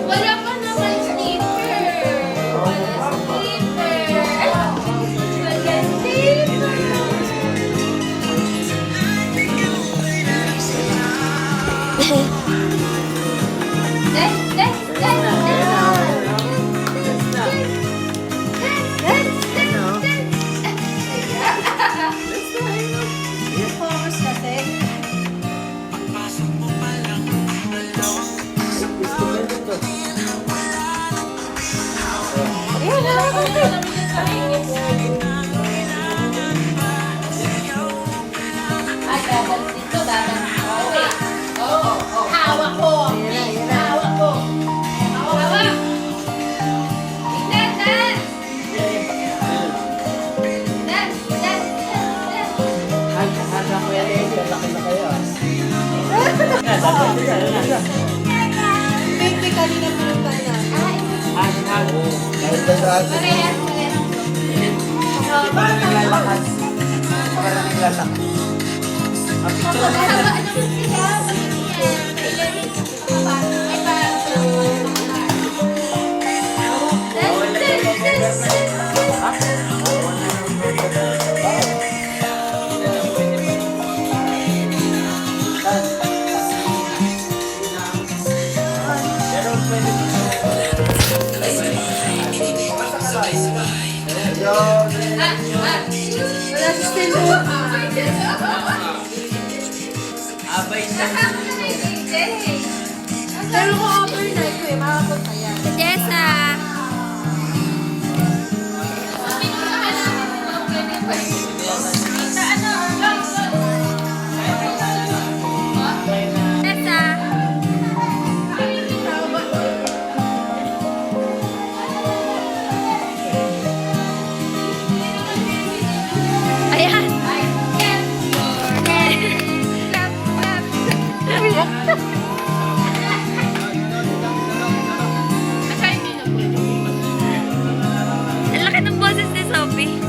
Wala pa naman sleeper. Wala sleeper. Wala sleeper. Focus kasi. Hawak ko! Hawak ko! Hawak! Tignan! Dance! Dance! Dance! Baby, kanina pinuntan na. Parehas, parehas. Wala si Stella. Abay na. Pero kung overnight ko makapunta yan. Jessa! Ayan! Ang laki ng boses ni Sophie.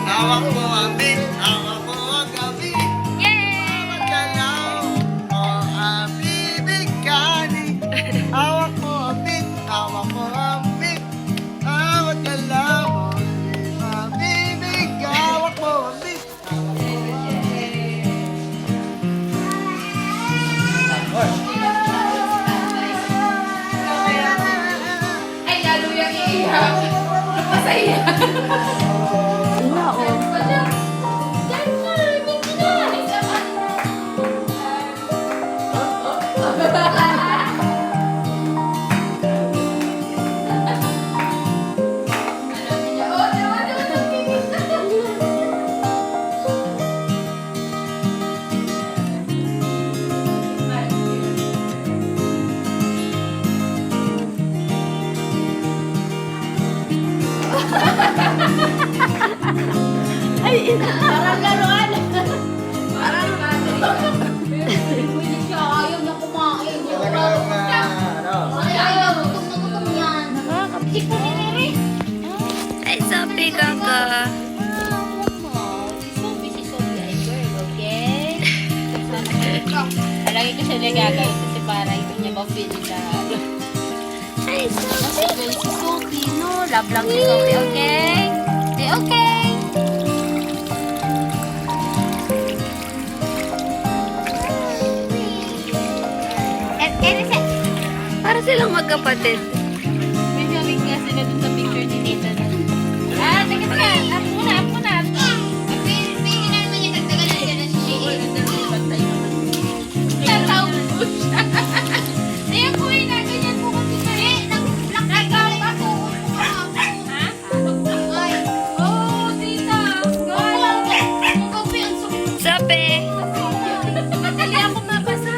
Hawak mo ang bit, hawak mo ang gabi. Yay! Magalaw o ang bibig kani. Hawak mo ang bit, hawak mo ang bit. Magalaw o ang bibig. Hawak mo ang bit. Ay, lalo yung iiyak. Napasaya. Ina, oh. Ay, ina. Parang laruan. Parang hindi siya ayaw na kumain. Talagang Ay, ayaw. Gutom na gutom yan. Nakakapsik po ni Riri. Ay, Sophie, Coco. Si Sophie ay girl, okay? Lagi ko siya nagagawin kasi para hindi niya ma-feel na ay, Sophie. Si Sophie, no? Love lang si Sophie, okay? Okay, okay. Para silang magkapatid. May gamit nga sila dun sa picture ni Nathan. Ah, teka, teka. Up muna, up muna. Pingin naman niya nagtagalan siya na siya. Tataw po siya. Kaya po eh, na ganyan po kasi siya. Eh, naglakay pa po. Ha? Ay. Oh, tita. Ang kape, ang sakit. Sabi. Madali ako mabasa.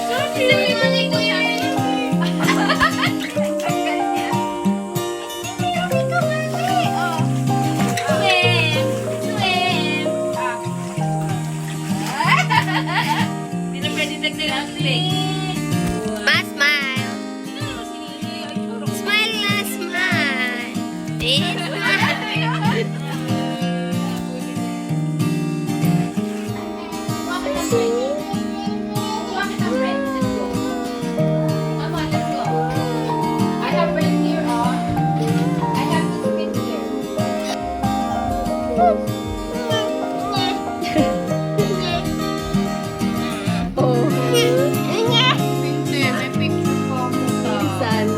Sabi, mali ko yan. Bakit ang red? Bakit ang red? Let's go. Come on, let's go. I have red here, oh. I have this red here. Oh. Hindi, may picture po ako sa... San?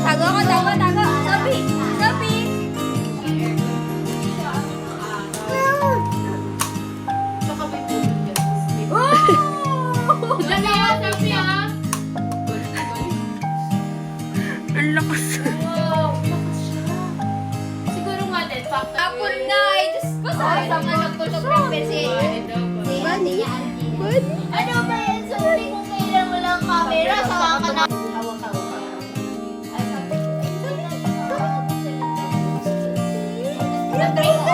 Tago ko, tago, tago. Sophie! Sophie! Baka may tulog yan. Dali ah, Sophie ah. Ang lakas. Wow, lakas siya. Siguro nga din, fact. Apple na eh. Diyos ko, sabi Sa mga nagphotography si... Bunny? Bunny? Ano ba yan? Sorry kung kailan walang camera. Saka ka na...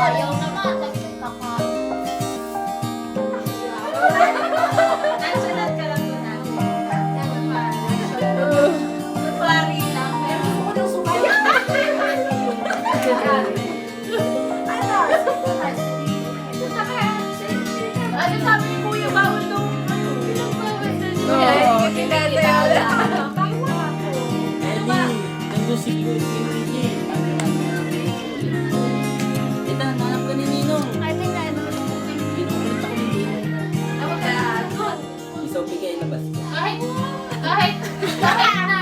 Ayaw naman. Sabi ka ka. National ka lang doon natin. Pari lang. Pero gusto ko nang sumaya. Ano sabi ni Kuya? Bawal daw. Oo, tinataya. Nandun si Luigi. Ito, nanap ka ni Ninong. Pinukulit ako ni Ninong. Isaw bigay labas. Kahit na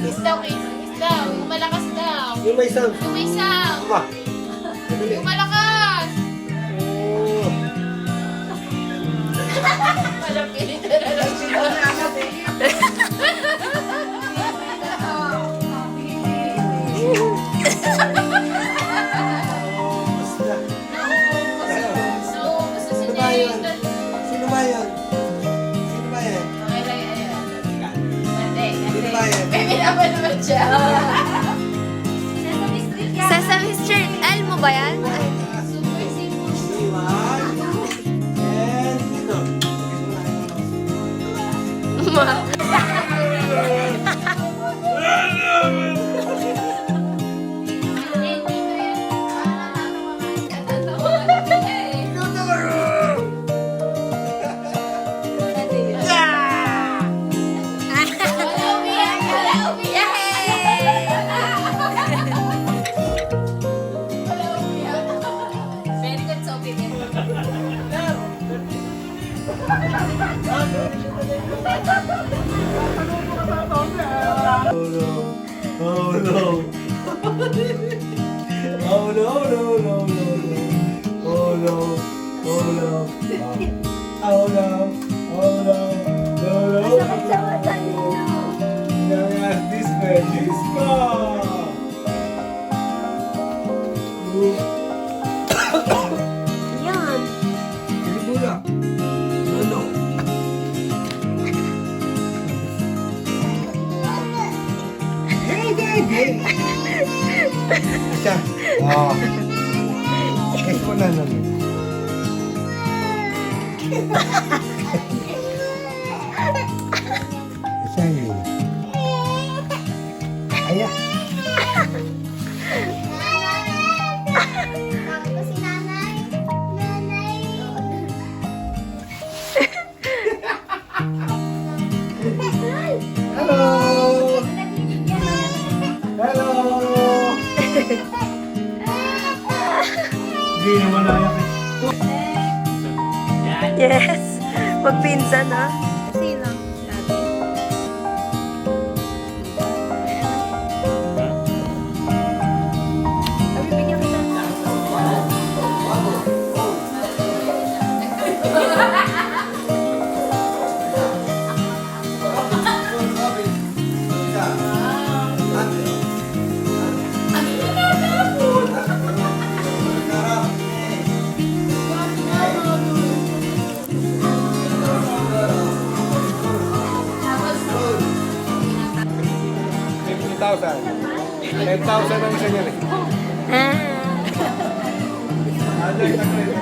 Kiss daw, kiss daw. Malakas daw. Yung may sound. Tumisaw. Aba. Dali. Malakas. Oh. Malapit na lang sila. Basta. So, gusto si Sino ba yun? Nathan. Sino ba yun? Sino ba yan? Okay lang, ayan. Sino ba yan? May binaban naman siya. Sesame Street. L mo ba yan? Super simple. Iwan. And dito. Very good, Sophie. Oh no. Oh no. Oh no, no, no, no, no. Oh no. Oh no. Oh no. Oh no. No, no. Yang this man, this man. Yan. Ini pula. No, no. Siya. Oh. Guys mo na naman. Siya yun. Aya. Hello. Hello. Hindi naman nayak. Yes. Magpinsan ah. Sino? $10,000 ang isa niyan eh. Ah. Ano yung